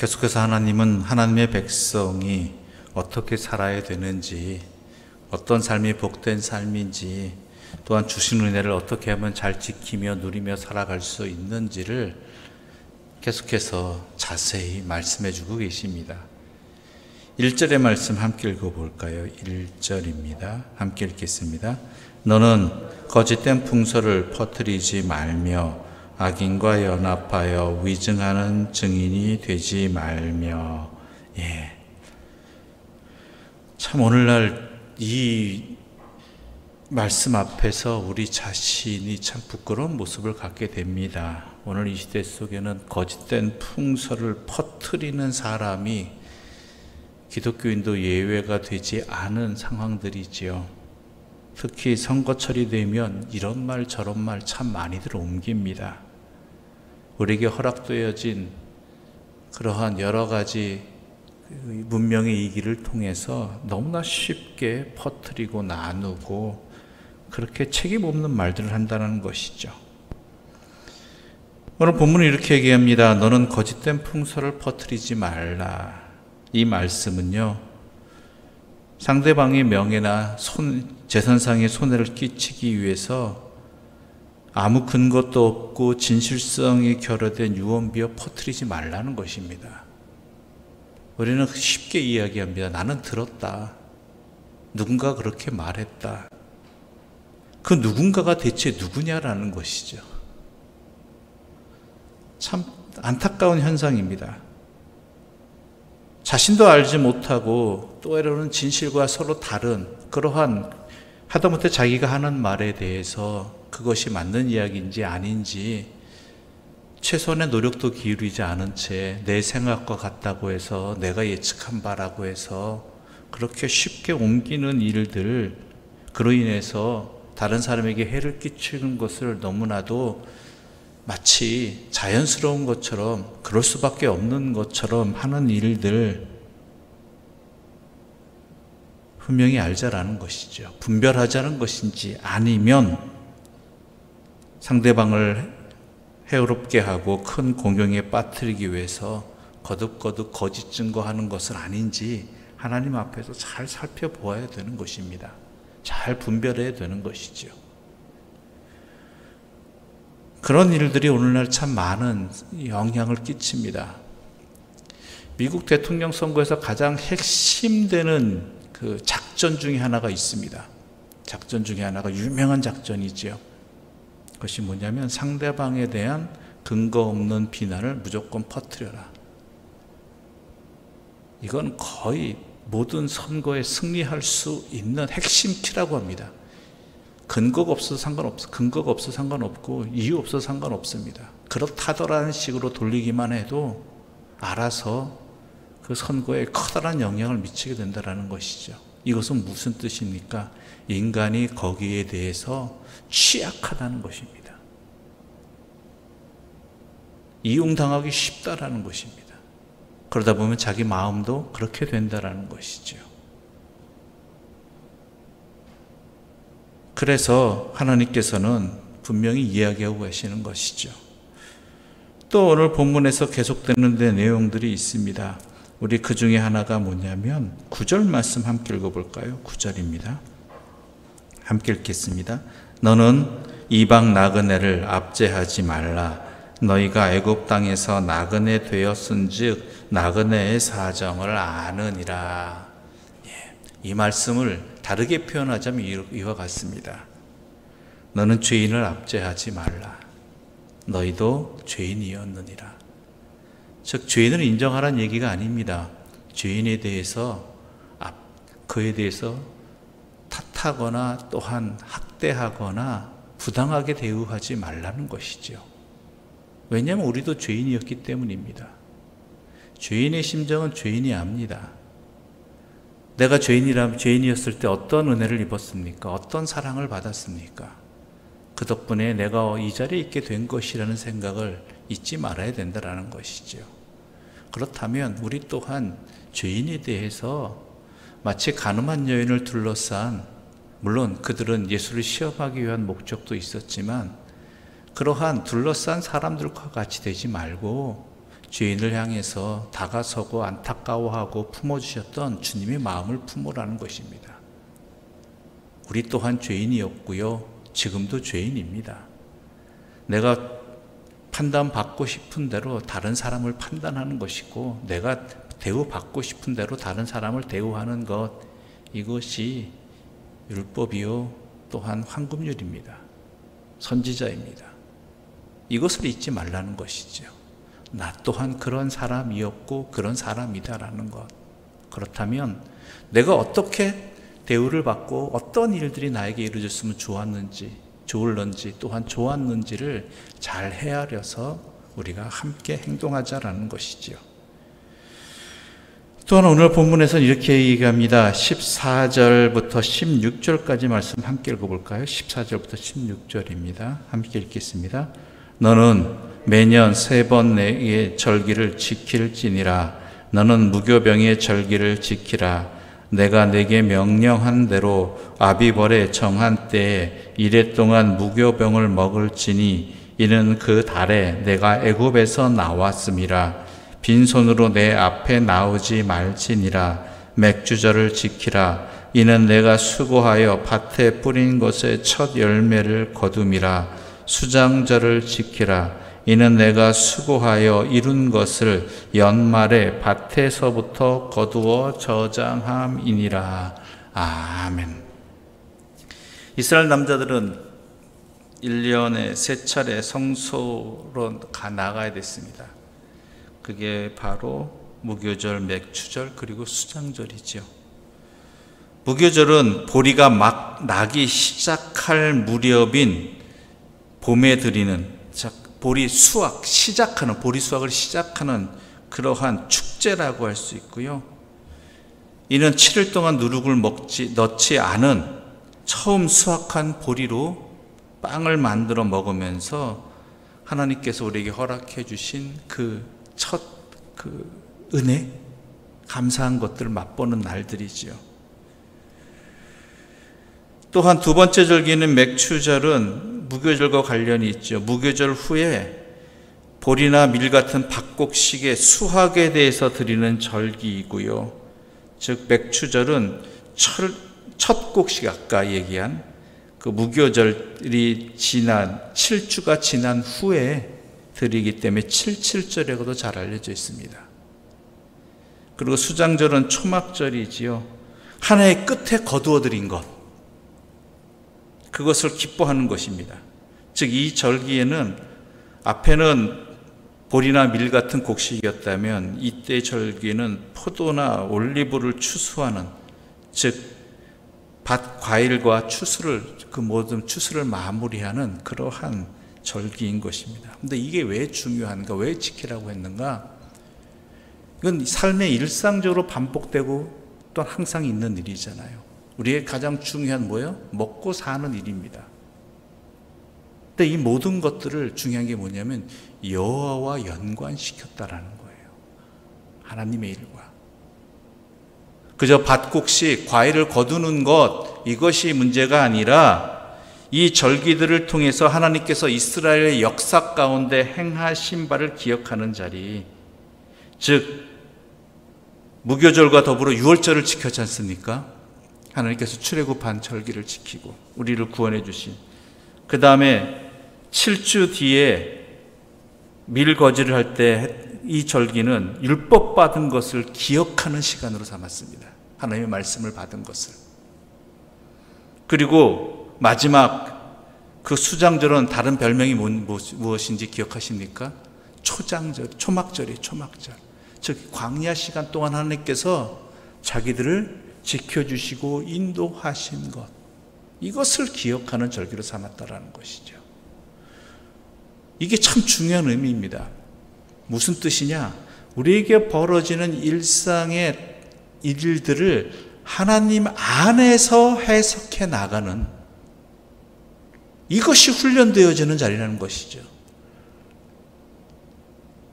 계속해서 하나님은 하나님의 백성이 어떻게 살아야 되는지, 어떤 삶이 복된 삶인지, 또한 주신 은혜를 어떻게 하면 잘 지키며 누리며 살아갈 수 있는지를 계속해서 자세히 말씀해 주고 계십니다. 1절의 말씀 함께 읽어볼까요? 1절입니다. 함께 읽겠습니다. 너는 거짓된 풍설을 퍼뜨리지 말며 악인과 연합하여 위증하는 증인이 되지 말며. 참 오늘날 이 말씀 앞에서 우리 자신이 참 부끄러운 모습을 갖게 됩니다. 오늘 이 시대 속에는 거짓된 풍설을 퍼뜨리는 사람이 기독교인도 예외가 되지 않은 상황들이지요. 특히 선거철이 되면 이런 말 저런 말 참 많이들 옮깁니다. 우리에게 허락되어진 그러한 여러 가지 문명의 이 길을 통해서 너무나 쉽게 퍼뜨리고 나누고 그렇게 책임 없는 말들을 한다는 것이죠. 오늘 본문은 이렇게 얘기합니다. 너는 거짓된 풍설을 퍼뜨리지 말라. 이 말씀은요, 상대방의 명예나 재산상의 손해를 끼치기 위해서 아무 근거도 없고 진실성이 결여된 유언비어 퍼뜨리지 말라는 것입니다. 우리는 쉽게 이야기합니다. 나는 들었다. 누군가 그렇게 말했다. 그 누군가가 대체 누구냐라는 것이죠. 참 안타까운 현상입니다. 자신도 알지 못하고 또 때로는 진실과 서로 다른 그러한 하다못해 자기가 하는 말에 대해서 그것이 맞는 이야기인지 아닌지 최소한의 노력도 기울이지 않은 채 내 생각과 같다고 해서 내가 예측한 바라고 해서 그렇게 쉽게 옮기는 일들, 그로 인해서 다른 사람에게 해를 끼치는 것을 너무나도 마치 자연스러운 것처럼 그럴 수밖에 없는 것처럼 하는 일들 분명히 알자라는 것이죠. 분별하자는 것인지 아니면 상대방을 해롭게 하고 큰 공경에 빠뜨리기 위해서 거듭거듭 거짓 증거하는 것은 아닌지 하나님 앞에서 잘 살펴보아야 되는 것입니다. 잘 분별해야 되는 것이죠. 그런 일들이 오늘날 참 많은 영향을 끼칩니다. 미국 대통령 선거에서 가장 핵심되는 그 작전 중에 하나가 있습니다. 작전 중에 하나가 유명한 작전이지요. 그것이 뭐냐면 상대방에 대한 근거 없는 비난을 무조건 퍼뜨려라. 이건 거의 모든 선거에 승리할 수 있는 핵심 키라고 합니다. 근거가 없어서 상관없고 이유 없어서 상관없습니다. 그렇다더라는 식으로 돌리기만 해도 알아서 그 선거에 커다란 영향을 미치게 된다는 것이죠. 이것은 무슨 뜻입니까? 인간이 거기에 대해서 취약하다는 것입니다. 이용당하기 쉽다라는 것입니다. 그러다 보면 자기 마음도 그렇게 된다라는 것이죠. 그래서 하나님께서는 분명히 이야기하고 계시는 것이죠. 또 오늘 본문에서 계속되는 내용들이 있습니다. 우리 그 중에 하나가 뭐냐면 9절 말씀 함께 읽어볼까요? 9절입니다. 함께 읽겠습니다. 너는 이방 나그네를 압제하지 말라. 너희가 애굽 땅에서 나그네 되었은즉 나그네의 사정을 아느니라. 이 말씀을 다르게 표현하자면 이와 같습니다. 너는 죄인을 압제하지 말라. 너희도 죄인이었느니라. 즉 죄인을 인정하라는 얘기가 아닙니다. 죄인에 대해서 그에 대해서 탓하거나 또한 학대하거나 부당하게 대우하지 말라는 것이죠. 왜냐하면 우리도 죄인이었기 때문입니다. 죄인의 심정은 죄인이 압니다. 내가 죄인이었을 때 어떤 은혜를 입었습니까? 어떤 사랑을 받았습니까? 그 덕분에 내가 이 자리에 있게 된 것이라는 생각을 잊지 말아야 된다는 것이죠. 그렇다면 우리 또한 죄인에 대해서 마치 가늠한 여인을 둘러싼, 물론 그들은 예수를 시험하기 위한 목적도 있었지만 그러한 둘러싼 사람들과 같이 되지 말고 죄인을 향해서 다가서고 안타까워하고 품어주셨던 주님의 마음을 품으라는 것입니다. 우리 또한 죄인이었고요. 지금도 죄인입니다. 내가 판단받고 싶은 대로 다른 사람을 판단하는 것이고, 내가 대우받고 싶은 대로 다른 사람을 대우하는 것, 이것이 율법이요 또한 황금률입니다. 선지자입니다. 이것을 잊지 말라는 것이죠. 나 또한 그런 사람이었고 그런 사람이다라는 것. 그렇다면 내가 어떻게 대우를 받고 어떤 일들이 나에게 이루어졌으면 좋을런지 또한 좋았는지를 잘 헤아려서 우리가 함께 행동하자라는 것이지요. 또한 오늘 본문에서는 이렇게 얘기합니다. 14절부터 16절까지 말씀 함께 읽어볼까요? 14절부터 16절입니다. 함께 읽겠습니다. 너는 매년 3번 내의 절기를 지킬지니라. 너는 무교병의 절기를 지키라. 내가 내게 명령한 대로 아비벌의 정한 때에 이래 동안 무교병을 먹을지니 이는 그 달에 내가 애굽에서 나왔음이라. 빈손으로 내 앞에 나오지 말지니라. 맥주절을 지키라. 이는 내가 수고하여 밭에 뿌린 것의 첫 열매를 거둠이라. 수장절을 지키라. 이는 내가 수고하여 이룬 것을 연말에 밭에서부터 거두어 저장함이니라. 아멘. 이스라엘 남자들은 1년에 3차례 성소로 나가야 됐습니다. 그게 바로 무교절, 맥추절, 그리고 수장절이죠. 무교절은 보리가 막 나기 시작할 무렵인 봄에 드리는, 보리 수확을 시작하는 그러한 축제라고 할 수 있고요. 이는 7일 동안 누룩을 넣지 않은 처음 수확한 보리로 빵을 만들어 먹으면서 하나님께서 우리에게 허락해 주신 첫 은혜, 감사한 것들을 맛보는 날들이지요. 또한 두 번째 절기는 맥추절은 무교절과 관련이 있죠. 무교절 후에 보리나 밀 같은 밭곡식의 수확에 대해서 드리는 절기이고요. 즉 맥추절은 첫 곡식, 아까 얘기한 그 무교절이 지난 7주가 지난 후에 드리기 때문에 77절이라고도 잘 알려져 있습니다. 그리고 수장절은 초막절이지요. 한 해의 끝에 거두어 드린 것, 그것을 기뻐하는 것입니다. 즉 이 절기에는 앞에는 보리나 밀 같은 곡식이었다면 이때 절기는 포도나 올리브를 추수하는, 즉 밭 과일과 그 모든 추수를 마무리하는 그러한 절기인 것입니다. 그런데 이게 왜 중요한가? 왜 지키라고 했는가? 이건 삶의 일상적으로 반복되고 또 항상 있는 일이잖아요. 우리의 가장 중요한 뭐예요? 먹고 사는 일입니다. 근데 이 모든 것들을 중요한 게 뭐냐면 여호와와 연관시켰다라는 거예요. 하나님의 일과. 그저 밭곡식, 과일을 거두는 것, 이것이 문제가 아니라 이 절기들을 통해서 하나님께서 이스라엘의 역사 가운데 행하신 바를 기억하는 자리, 즉 무교절과 더불어 유월절을 지켰지 않습니까? 하나님께서 출애굽한 절기를 지키고 우리를 구원해 주신, 그 다음에 7주 뒤에 밀거지를 할 때 이 절기는 율법 받은 것을 기억하는 시간으로 삼았습니다. 하나님의 말씀을 받은 것을. 그리고 마지막 그 수장절은 다른 별명이 무엇인지 기억하십니까? 초막절이에요. 초막절. 즉 광야 시간 동안 하나님께서 자기들을 지켜주시고 인도하신 것, 이것을 기억하는 절기로 삼았다라는 것이죠. 이게 참 중요한 의미입니다. 무슨 뜻이냐? 우리에게 벌어지는 일상의 일들을 하나님 안에서 해석해 나가는, 이것이 훈련되어지는 자리라는 것이죠.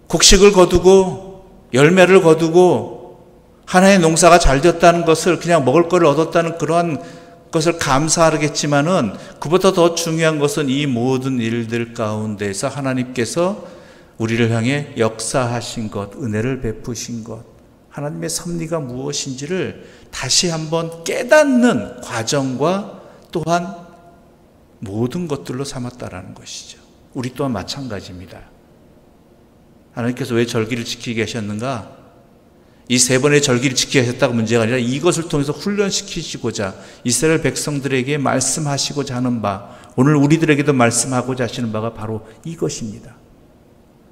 곡식을 거두고 열매를 거두고 하나의 농사가 잘 되었다는 것을, 그냥 먹을 거를 얻었다는 그러한 것을 감사하겠지만은, 그보다 더 중요한 것은 이 모든 일들 가운데서 하나님께서 우리를 향해 역사하신 것, 은혜를 베푸신 것, 하나님의 섭리가 무엇인지를 다시 한번 깨닫는 과정과 또한 모든 것들로 삼았다라는 것이죠. 우리 또한 마찬가지입니다. 하나님께서 왜 절기를 지키게 하셨는가? 이 세 번의 절기를 지키게 하셨다고 문제가 아니라 이것을 통해서 훈련시키시고자 이스라엘 백성들에게 말씀하시고자 하는 바, 오늘 우리들에게도 말씀하고자 하시는 바가 바로 이것입니다.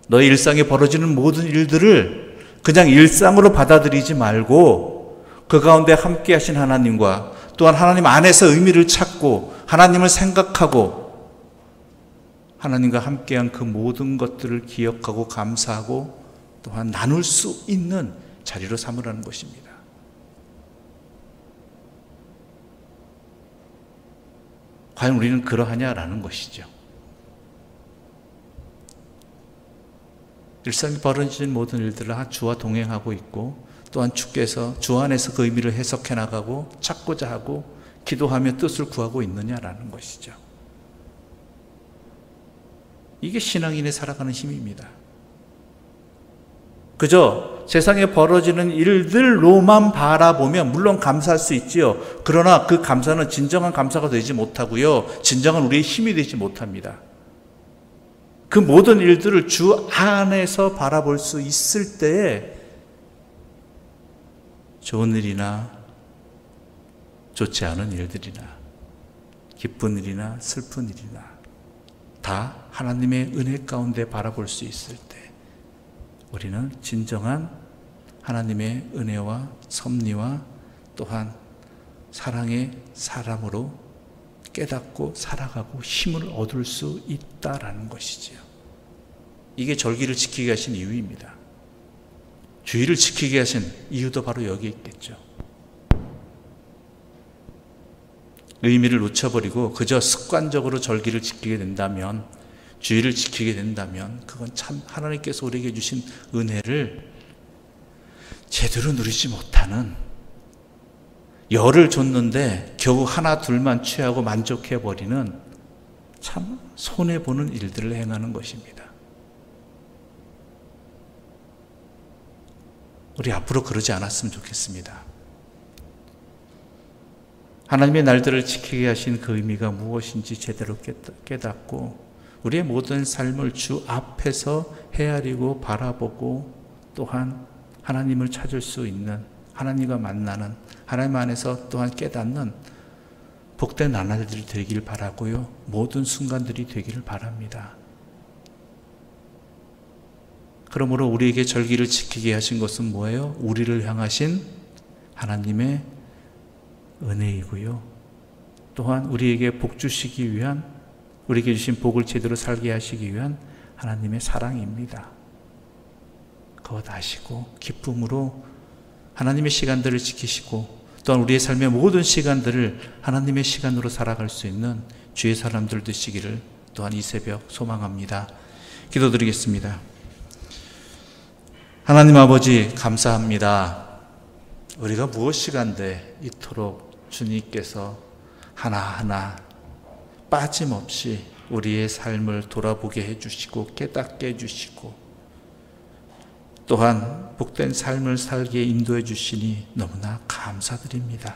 너의 일상에 벌어지는 모든 일들을 그냥 일상으로 받아들이지 말고 그 가운데 함께 하신 하나님과 또한 하나님 안에서 의미를 찾고 하나님을 생각하고 하나님과 함께한 그 모든 것들을 기억하고 감사하고 또한 나눌 수 있는 자리로 삼으라는 것입니다. 과연 우리는 그러하냐라는 것이죠. 일상에 벌어지는 모든 일들을 주와 동행하고 있고 또한 주께서 주 안에서 그 의미를 해석해 나가고 찾고자 하고 기도하며 뜻을 구하고 있느냐라는 것이죠. 이게 신앙인의 살아가는 힘입니다. 그저 세상에 벌어지는 일들로만 바라보면 물론 감사할 수 있지요. 그러나 그 감사는 진정한 감사가 되지 못하고요. 진정한 우리의 힘이 되지 못합니다. 그 모든 일들을 주 안에서 바라볼 수 있을 때에 좋은 일이나 좋지 않은 일들이나 기쁜 일이나 슬픈 일이나 다 하나님의 은혜 가운데 바라볼 수 있을 때 우리는 진정한 하나님의 은혜와 섭리와 또한 사랑의 사람으로 깨닫고 살아가고 힘을 얻을 수 있다라는 것이지요. 이게 절기를 지키게 하신 이유입니다. 주의를 지키게 하신 이유도 바로 여기에 있겠죠. 의미를 놓쳐버리고 그저 습관적으로 절기를 지키게 된다면, 주의를 지키게 된다면 그건 참 하나님께서 우리에게 주신 은혜를 제대로 누리지 못하는, 열을 줬는데 겨우 하나 둘만 취하고 만족해버리는 참 손해보는 일들을 행하는 것입니다. 우리 앞으로 그러지 않았으면 좋겠습니다. 하나님의 날들을 지키게 하신 그 의미가 무엇인지 제대로 깨닫고 우리의 모든 삶을 주 앞에서 헤아리고 바라보고 또한 하나님을 찾을 수 있는, 하나님과 만나는, 하나님 안에서 또한 깨닫는 복된 나날들이 되길 바라고요. 모든 순간들이 되기를 바랍니다. 그러므로 우리에게 절기를 지키게 하신 것은 뭐예요? 우리를 향하신 하나님의 은혜이고요. 또한 우리에게 복 주시기 위한, 우리에게 주신 복을 제대로 살게 하시기 위한 하나님의 사랑입니다. 그것 아시고 기쁨으로 하나님의 시간들을 지키시고 또한 우리의 삶의 모든 시간들을 하나님의 시간으로 살아갈 수 있는 주의 사람들 되시기를 또한 이 새벽 소망합니다. 기도드리겠습니다. 하나님 아버지 감사합니다. 우리가 무엇이간데 이토록 주님께서 하나하나 빠짐없이 우리의 삶을 돌아보게 해주시고 깨닫게 해주시고 또한 복된 삶을 살게 인도해 주시니 너무나 감사드립니다.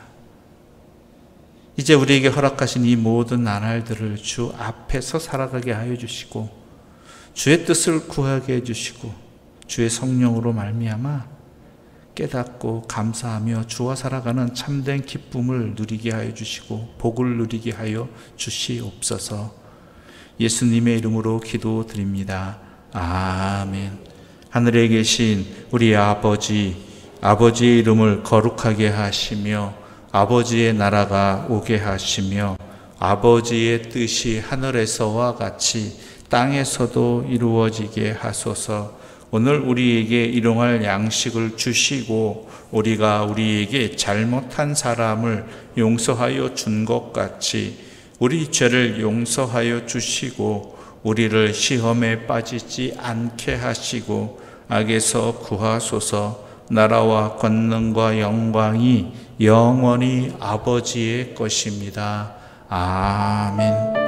이제 우리에게 허락하신 이 모든 나날들을 주 앞에서 살아가게 하여 주시고 주의 뜻을 구하게 해주시고 주의 성령으로 말미암아 깨닫고 감사하며 주와 살아가는 참된 기쁨을 누리게 하여 주시고 복을 누리게 하여 주시옵소서. 예수님의 이름으로 기도드립니다. 아멘. 하늘에 계신 우리 아버지, 아버지의 이름을 거룩하게 하시며 아버지의 나라가 오게 하시며 아버지의 뜻이 하늘에서와 같이 땅에서도 이루어지게 하소서. 오늘 우리에게 일용할 양식을 주시고 우리가 우리에게 잘못한 사람을 용서하여 준 것 같이 우리 죄를 용서하여 주시고 우리를 시험에 빠지지 않게 하시고 악에서 구하소서. 나라와 권능과 영광이 영원히 아버지의 것입니다. 아멘.